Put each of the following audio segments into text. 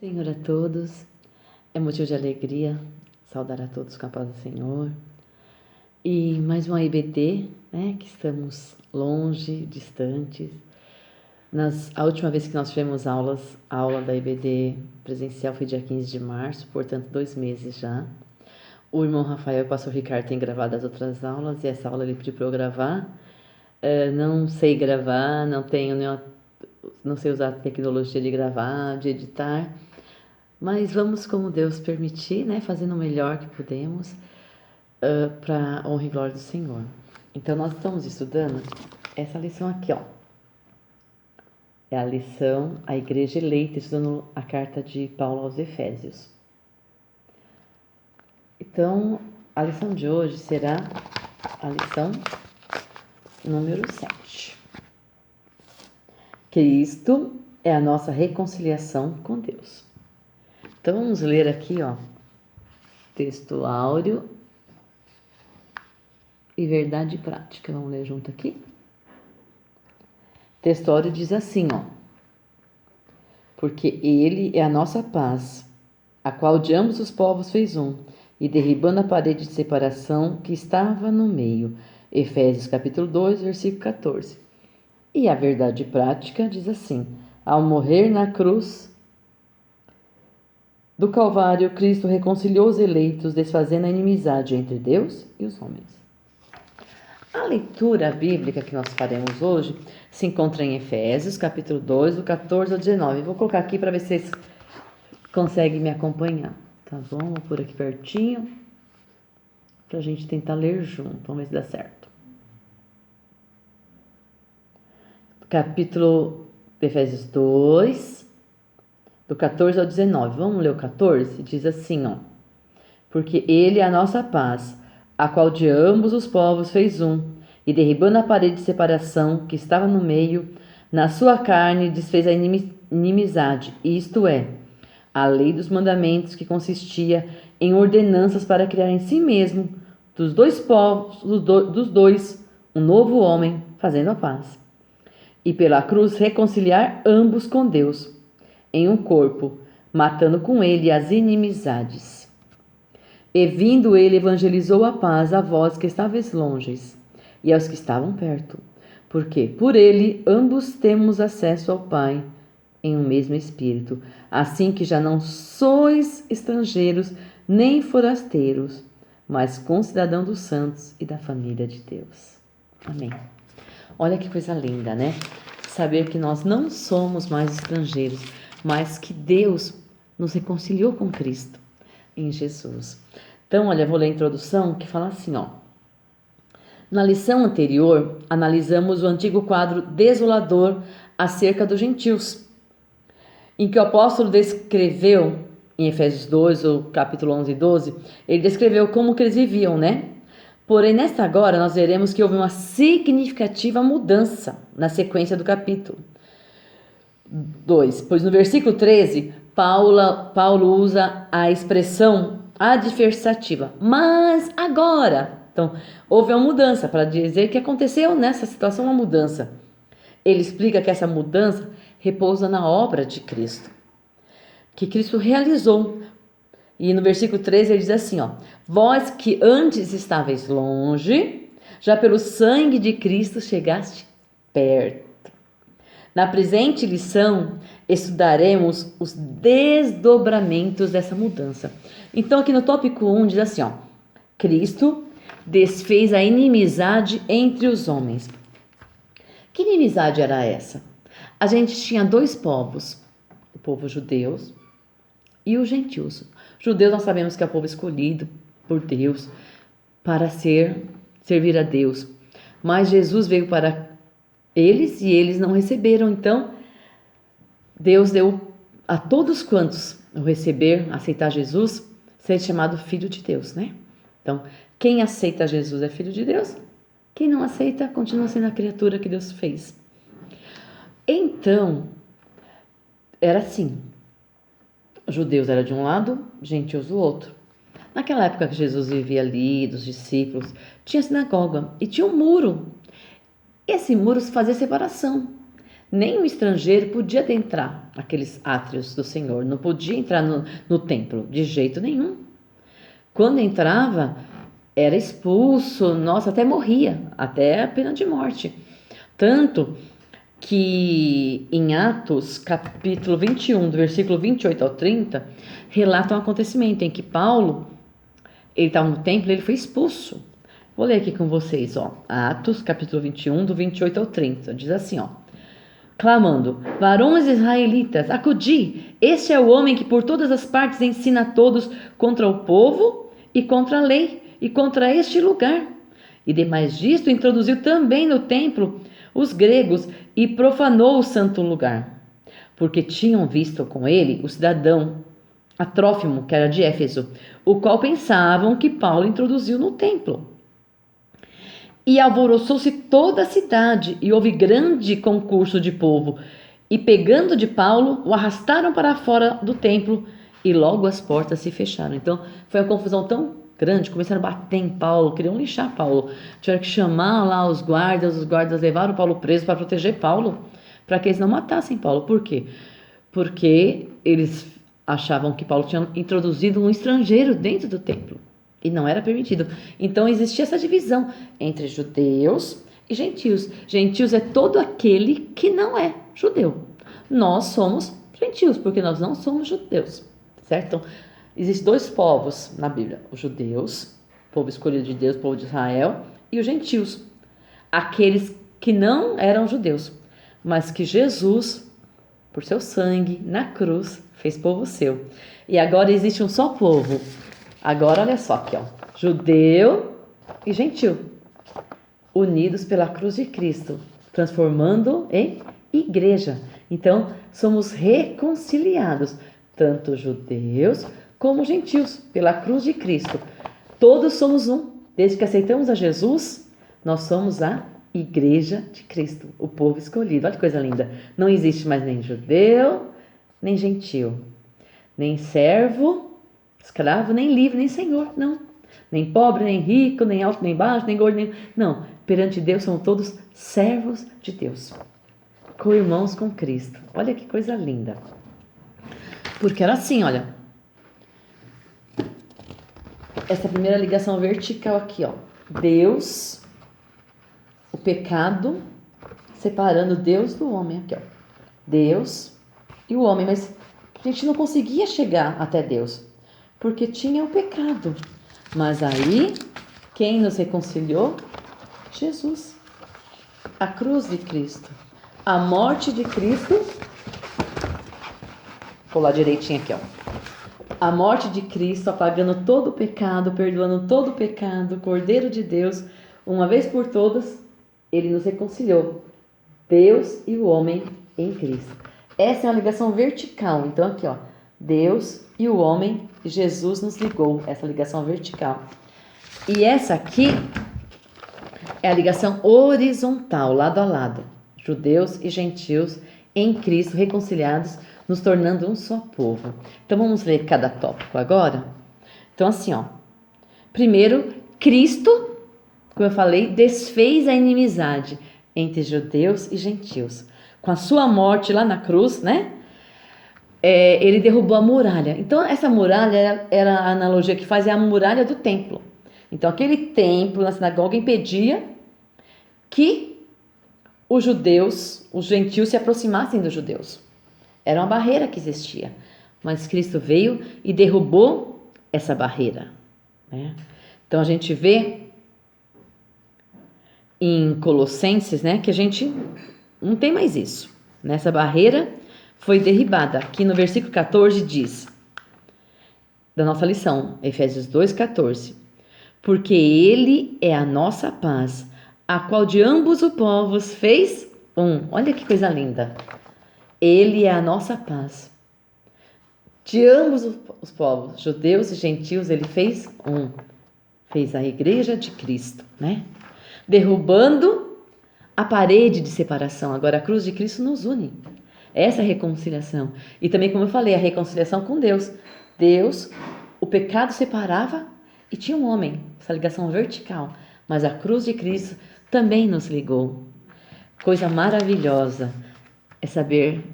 Senhor a todos, é motivo de alegria saudar a todos com a paz do Senhor. E mais uma IBD, né, que estamos longe, distantes. A última vez que nós tivemos a aula da IBD presencial foi dia 15 de março, portanto 2 meses já. O irmão Rafael e o pastor Ricardo têm gravado as outras aulas e essa aula ele pediu para eu gravar. Não sei gravar, não sei usar a tecnologia de gravar, de editar. Mas vamos como Deus permitir, né? Fazendo o melhor que podemos para a honra e glória do Senhor. Então, nós estamos estudando essa lição aqui, ó. É a lição A Igreja Eleita, estudando a carta de Paulo aos Efésios. Então, a lição de hoje será a lição número 7. Cristo é a nossa reconciliação com Deus. Então, vamos ler aqui, ó, texto áureo e verdade prática. Vamos ler junto aqui? Texto áureo diz assim, ó. Porque ele é a nossa paz, a qual de ambos os povos fez um, e derribando a parede de separação que estava no meio. Efésios capítulo 2, versículo 14. E a verdade prática diz assim, ao morrer na cruz do Calvário, Cristo reconciliou os eleitos, desfazendo a inimizade entre Deus e os homens. A leitura bíblica que nós faremos hoje se encontra em Efésios, capítulo 2, do 14 ao 19. Vou colocar aqui para ver se vocês conseguem me acompanhar, tá bom? Vou pôr aqui pertinho para a gente tentar ler junto. Vamos ver se dá certo. Capítulo Efésios 2, do 14 ao 19. Vamos ler o 14? Diz assim, ó. Porque ele é a nossa paz, a qual de ambos os povos fez um, e derribando a parede de separação que estava no meio, na sua carne desfez a inimizade, isto é, a lei dos mandamentos que consistia em ordenanças para criar em si mesmo, dos dois povos, dos dois, um novo homem, fazendo a paz. E pela cruz reconciliar ambos com Deus, em um corpo, matando com ele as inimizades. E vindo ele evangelizou a paz a vós que estáveis longes e aos que estavam perto, porque por ele ambos temos acesso ao Pai em um mesmo Espírito, assim que já não sois estrangeiros nem forasteiros, mas concidadãos dos santos e da família de Deus. Amém. Olha que coisa linda, né? Saber que nós não somos mais estrangeiros, mas que Deus nos reconciliou com Cristo em Jesus. Então, olha, vou ler a introdução que fala assim, ó. Na lição anterior, analisamos o antigo quadro desolador acerca dos gentios, em que o apóstolo descreveu, em Efésios 2, o capítulo 11 e 12, ele descreveu como que eles viviam, né? Porém, nesta agora, nós veremos que houve uma significativa mudança na sequência do capítulo 2, pois no versículo 13, Paulo usa a expressão adversativa, mas agora. Então, houve uma mudança, para dizer que aconteceu nessa situação uma mudança. Ele explica que essa mudança repousa na obra de Cristo, que Cristo realizou. E no versículo 13 ele diz assim, ó, vós que antes estáveis longe, já pelo sangue de Cristo chegaste perto. Na presente lição, estudaremos os desdobramentos dessa mudança. Então, aqui no tópico 1 diz assim, ó, Cristo desfez a inimizade entre os homens. Que inimizade era essa? A gente tinha dois povos, o povo judeu e os gentios. Judeus nós sabemos que é o povo escolhido por Deus para servir a Deus. Mas Jesus veio para eles e eles não receberam. Então, Deus deu a todos quantos o receber, aceitar Jesus, ser chamado filho de Deus, né? Então, quem aceita Jesus é filho de Deus. Quem não aceita, continua sendo a criatura que Deus fez. Então, era assim. Judeus era de um lado, gentios do outro. Naquela época que Jesus vivia ali, dos discípulos, tinha sinagoga e tinha um muro. Esse muro fazia separação. Nem um estrangeiro podia adentrar aqueles átrios do Senhor, não podia entrar no templo de jeito nenhum. Quando entrava, era expulso, nossa, até morria, até a pena de morte. Tanto que em Atos, capítulo 21, do versículo 28 ao 30, relata um acontecimento em que Paulo, ele estava no templo e ele foi expulso. Vou ler aqui com vocês, ó. Atos, capítulo 21, do 28 ao 30, diz assim, ó. Clamando, varões israelitas, acudi, este é o homem que por todas as partes ensina a todos contra o povo e contra a lei e contra este lugar. E demais disto introduziu também no templo os gregos e profanou o santo lugar, porque tinham visto com ele o cidadão a Trófimo, que era de Éfeso, o qual pensavam que Paulo introduziu no templo. E alvoroçou-se toda a cidade, e houve grande concurso de povo. E pegando de Paulo, o arrastaram para fora do templo, e logo as portas se fecharam. Então, foi uma confusão tão grande, começaram a bater em Paulo, queriam lynchar Paulo. Tiveram que chamar lá os guardas levaram Paulo preso para proteger Paulo, para que eles não matassem Paulo. Por quê? Porque eles achavam que Paulo tinha introduzido um estrangeiro dentro do templo. E não era permitido. Então existia essa divisão entre judeus e gentios. Gentios é todo aquele que não é judeu. Nós somos gentios, porque nós não somos judeus, certo? Então, existem dois povos na Bíblia. Os judeus, povo escolhido de Deus, povo de Israel, e os gentios. Aqueles que não eram judeus, mas que Jesus, por seu sangue, na cruz, fez povo seu. E agora existe um só povo. Agora olha só aqui, ó, judeu e gentil, unidos pela cruz de Cristo, transformando em igreja. Então, somos reconciliados, tanto judeus como gentios, pela cruz de Cristo. Todos somos um. Desde que aceitamos a Jesus, nós somos a igreja de Cristo, o povo escolhido. Olha que coisa linda. Não existe mais nem judeu, nem gentil, nem servo, escravo, nem livre, nem senhor, não. Nem pobre, nem rico, nem alto, nem baixo, nem gordo, nem... Não, perante Deus são todos servos de Deus. Co-irmãos com Cristo. Olha que coisa linda. Porque era assim, olha. Essa primeira ligação vertical aqui, ó. Deus, o pecado, separando Deus do homem aqui, ó. Deus e o homem, mas a gente não conseguia chegar até Deus, porque tinha o pecado. Mas aí, quem nos reconciliou? Jesus. A cruz de Cristo. A morte de Cristo. Vou lá direitinho aqui, ó. A morte de Cristo, apagando todo o pecado, perdoando todo o pecado, Cordeiro de Deus, uma vez por todas, ele nos reconciliou. Deus e o homem em Cristo. Essa é uma ligação vertical. Então aqui, ó. Deus e o homem, Jesus nos ligou, essa ligação vertical. E essa aqui é a ligação horizontal, lado a lado. Judeus e gentios em Cristo reconciliados, nos tornando um só povo. Então vamos ler cada tópico agora. Então assim, ó. Primeiro, Cristo, como eu falei, desfez a inimizade entre judeus e gentios. Com a sua morte lá na cruz, né? Ele derrubou a muralha. Então, essa muralha era a analogia que faz, é a muralha do templo. Então, aquele templo na sinagoga impedia que os judeus, os gentios se aproximassem dos judeus. Era uma barreira que existia. Mas Cristo veio e derrubou essa barreira, né? Então, a gente vê em Colossenses, né, que a gente não tem mais isso. Nessa barreira foi derribada. Aqui no versículo 14 diz, da nossa lição, Efésios 2,14. Porque ele é a nossa paz, a qual de ambos os povos fez um. Olha que coisa linda. Ele é a nossa paz. De ambos os povos, judeus e gentios, ele fez um. Fez a igreja de Cristo, né? Derrubando a parede de separação. Agora a cruz de Cristo nos une. Essa é a reconciliação. E também, como eu falei, a reconciliação com Deus. Deus, o pecado separava e tinha um homem, essa ligação vertical. Mas a cruz de Cristo também nos ligou. Coisa maravilhosa é saber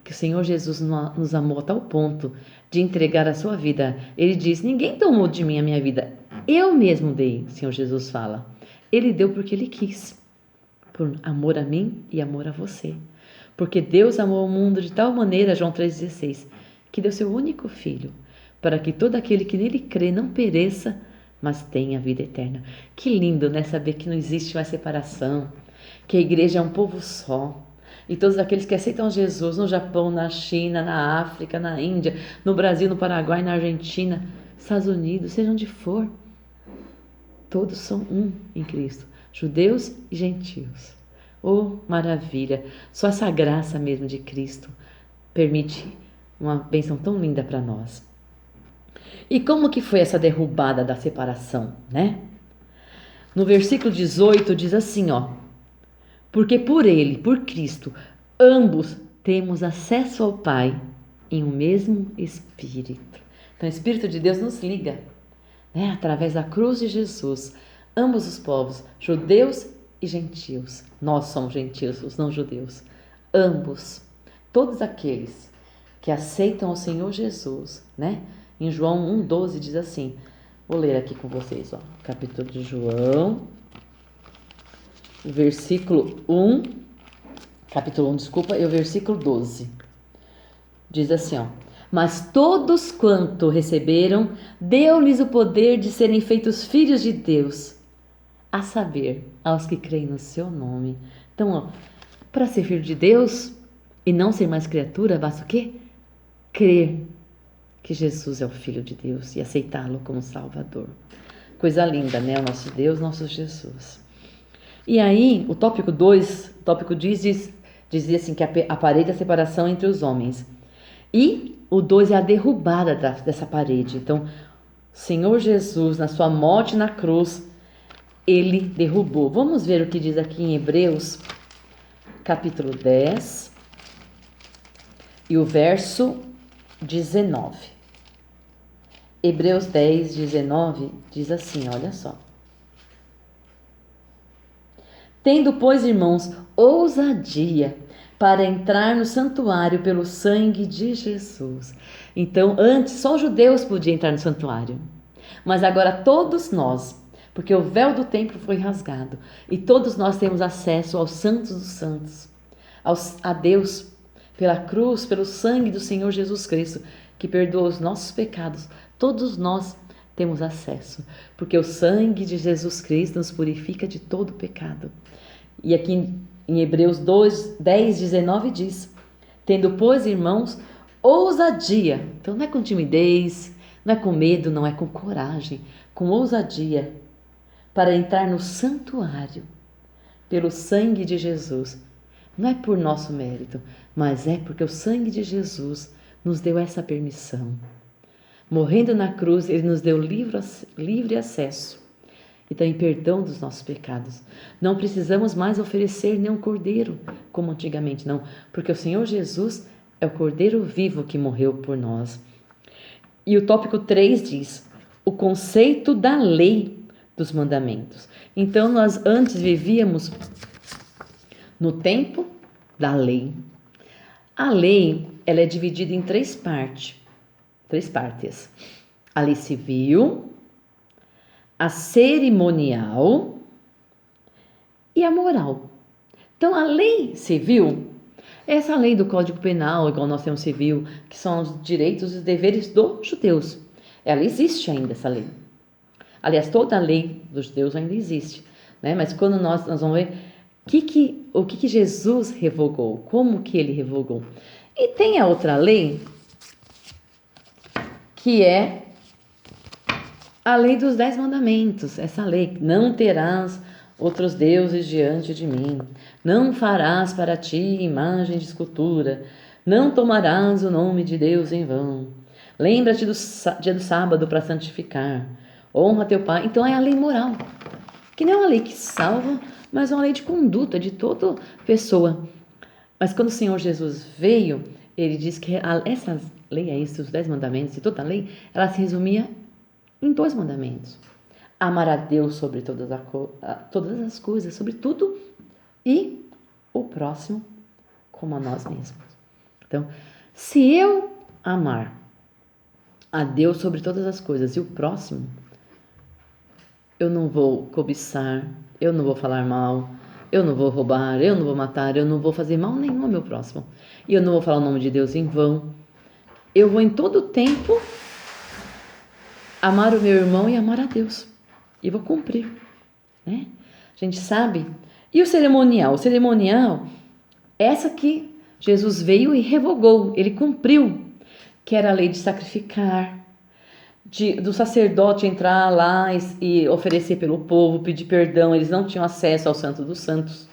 que o Senhor Jesus nos amou a tal ponto de entregar a sua vida. Ele diz: ninguém tomou de mim a minha vida, eu mesmo dei, o Senhor Jesus fala. Ele deu porque Ele quis, por amor a mim e amor a você. Porque Deus amou o mundo de tal maneira, João 3,16, que deu seu único Filho, para que todo aquele que nele crê não pereça, mas tenha vida eterna. Que lindo, né? Saber que não existe mais separação, que a igreja é um povo só. E todos aqueles que aceitam Jesus no Japão, na China, na África, na Índia, no Brasil, no Paraguai, na Argentina, Estados Unidos, seja onde for, todos são um em Cristo, judeus e gentios. Oh, maravilha! Só essa graça mesmo de Cristo permite uma bênção tão linda para nós. E como que foi essa derrubada da separação, né? No versículo 18 diz assim, ó: porque por Ele, por Cristo, ambos temos acesso ao Pai em um mesmo Espírito. Então, o Espírito de Deus nos liga, né? Através da cruz de Jesus, ambos os povos, judeus e gentios. Nós somos gentios, os não judeus. Ambos, todos aqueles que aceitam o Senhor Jesus, né? Em João 1,12 diz assim, vou ler aqui com vocês, ó, capítulo de João, versículo 1, capítulo 1, desculpa, e o versículo 12. Diz assim, ó: mas todos quanto receberam, deu-lhes o poder de serem feitos filhos de Deus, a saber, aos que creem no seu nome. Então, ó, para ser filho de Deus e não ser mais criatura, basta o quê? Crer que Jesus é o Filho de Deus e aceitá-lo como Salvador. Coisa linda, né? O nosso Deus, nosso Jesus. E aí, o tópico 2, o tópico dizia assim que a parede é a separação entre os homens. E o 2 é a derrubada dessa parede. Então, Senhor Jesus, na sua morte na cruz, Ele derrubou. Vamos ver o que diz aqui em Hebreus, capítulo 10, e o verso 19. Hebreus 10, 19 diz assim, olha só: tendo, pois, irmãos, ousadia para entrar no santuário pelo sangue de Jesus. Então, antes só os judeus podiam entrar no santuário, mas agora todos nós, porque o véu do templo foi rasgado, e todos nós temos acesso aos santos dos santos, a Deus, pela cruz, pelo sangue do Senhor Jesus Cristo, que perdoa os nossos pecados. Todos nós temos acesso, porque o sangue de Jesus Cristo nos purifica de todo pecado. E aqui em Hebreus 2, 10, 19 diz: tendo, pois, irmãos, ousadia. Então não é com timidez, não é com medo, não é com coragem, com ousadia, para entrar no santuário pelo sangue de Jesus. Não é por nosso mérito, mas é porque o sangue de Jesus nos deu essa permissão. Morrendo na cruz, Ele nos deu livre acesso e também perdão dos nossos pecados. Não precisamos mais oferecer nenhum cordeiro, como antigamente, não, porque o Senhor Jesus é o cordeiro vivo que morreu por nós. E o tópico 3 diz: o conceito da lei dos mandamentos. Então, nós antes vivíamos no tempo da lei. A lei, ela é dividida em três partes. A lei civil, a cerimonial e a moral. Então, a lei civil, essa lei do Código Penal, igual nós temos civil, que são os direitos e os deveres dos judeus. Ela existe ainda, essa lei. Aliás, toda a lei dos judeus ainda existe, né? Mas quando nós vamos ver o que Jesus revogou, como que ele revogou. E tem a outra lei, que é a lei dos 10 mandamentos. Essa lei: não terás outros deuses diante de mim, não farás para ti imagem de escultura, não tomarás o nome de Deus em vão, lembra-te do dia do sábado para santificar, honra teu pai. Então é a lei moral, que não é uma lei que salva, mas é uma lei de conduta de toda pessoa. Mas quando o Senhor Jesus veio, Ele disse que essa lei, esses 10 mandamentos e toda a lei, ela se resumia em 2 mandamentos: amar a Deus sobre todas as coisas, sobre tudo, e o próximo como a nós mesmos. Então, se eu amar a Deus sobre todas as coisas e o próximo, eu não vou cobiçar, eu não vou falar mal, eu não vou roubar, eu não vou matar, eu não vou fazer mal nenhum ao meu próximo. E eu não vou falar o nome de Deus em vão. Eu vou em todo tempo amar o meu irmão e amar a Deus. E vou cumprir, né? A gente sabe. E o cerimonial? O cerimonial, essa que Jesus veio e revogou, ele cumpriu, que era a lei de sacrificar, do sacerdote entrar lá e oferecer pelo povo, pedir perdão. Eles não tinham acesso ao Santo dos Santos.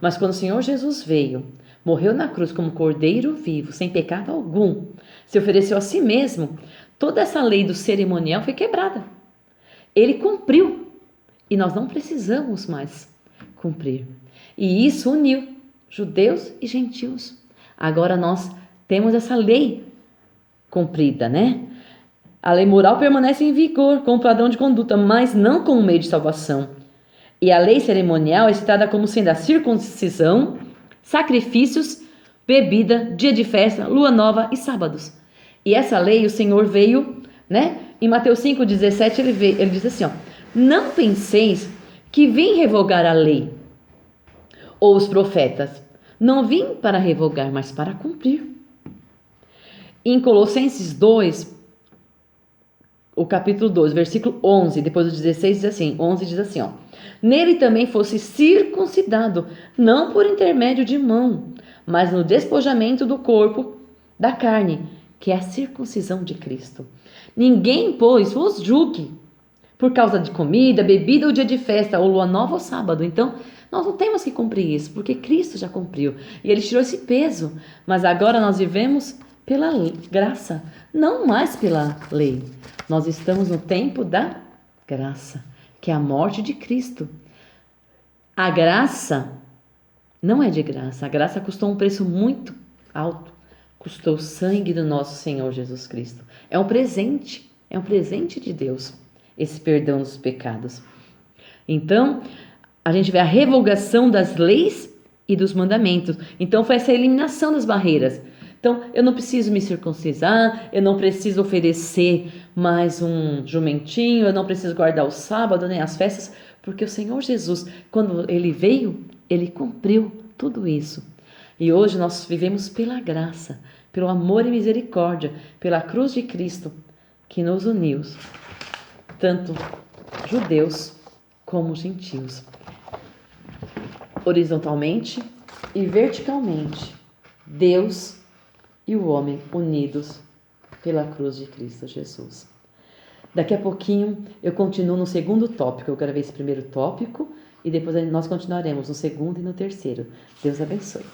Mas quando o Senhor Jesus veio, morreu na cruz como cordeiro vivo, sem pecado algum, se ofereceu a si mesmo, toda essa lei do cerimonial foi quebrada. Ele cumpriu e nós não precisamos mais cumprir. E isso uniu judeus e gentios. Agora nós temos essa lei cumprida, né? A lei moral permanece em vigor como padrão de conduta, mas não como meio de salvação. E a lei cerimonial é citada como sendo a circuncisão, sacrifícios, bebida, dia de festa, lua nova e sábados. E essa lei o Senhor veio, né? Em Mateus 5,17 ele diz assim, ó: não penseis que vim revogar a lei ou os profetas. Não vim para revogar, mas para cumprir. Em Colossenses 2, o capítulo 2, versículo 11, depois do 16 diz assim, 11 diz assim, ó: nele também fosse circuncidado, não por intermédio de mão, mas no despojamento do corpo da carne, que é a circuncisão de Cristo. Ninguém, pois, vos julgue por causa de comida, bebida ou dia de festa, ou lua nova ou sábado. Então, nós não temos que cumprir isso, porque Cristo já cumpriu. E Ele tirou esse peso. Mas agora nós vivemos pela graça, não mais pela lei. Nós estamos no tempo da graça, que é a morte de Cristo. A graça não é de graça. A graça custou um preço muito alto. Custou o sangue do nosso Senhor Jesus Cristo. É um presente de Deus, esse perdão dos pecados. Então, a gente vê a revogação das leis e dos mandamentos. Então, foi essa eliminação das barreiras. Então, eu não preciso me circuncisar, eu não preciso oferecer mais um jumentinho, eu não preciso guardar o sábado, nem as festas, porque o Senhor Jesus, quando Ele veio, Ele cumpriu tudo isso. E hoje nós vivemos pela graça, pelo amor e misericórdia, pela cruz de Cristo, que nos uniu, tanto judeus como gentios, horizontalmente e verticalmente, Deus e o homem unidos pela cruz de Cristo Jesus. Daqui a pouquinho eu continuo no segundo tópico. Eu gravei esse primeiro tópico e depois nós continuaremos no segundo e no terceiro. Deus abençoe.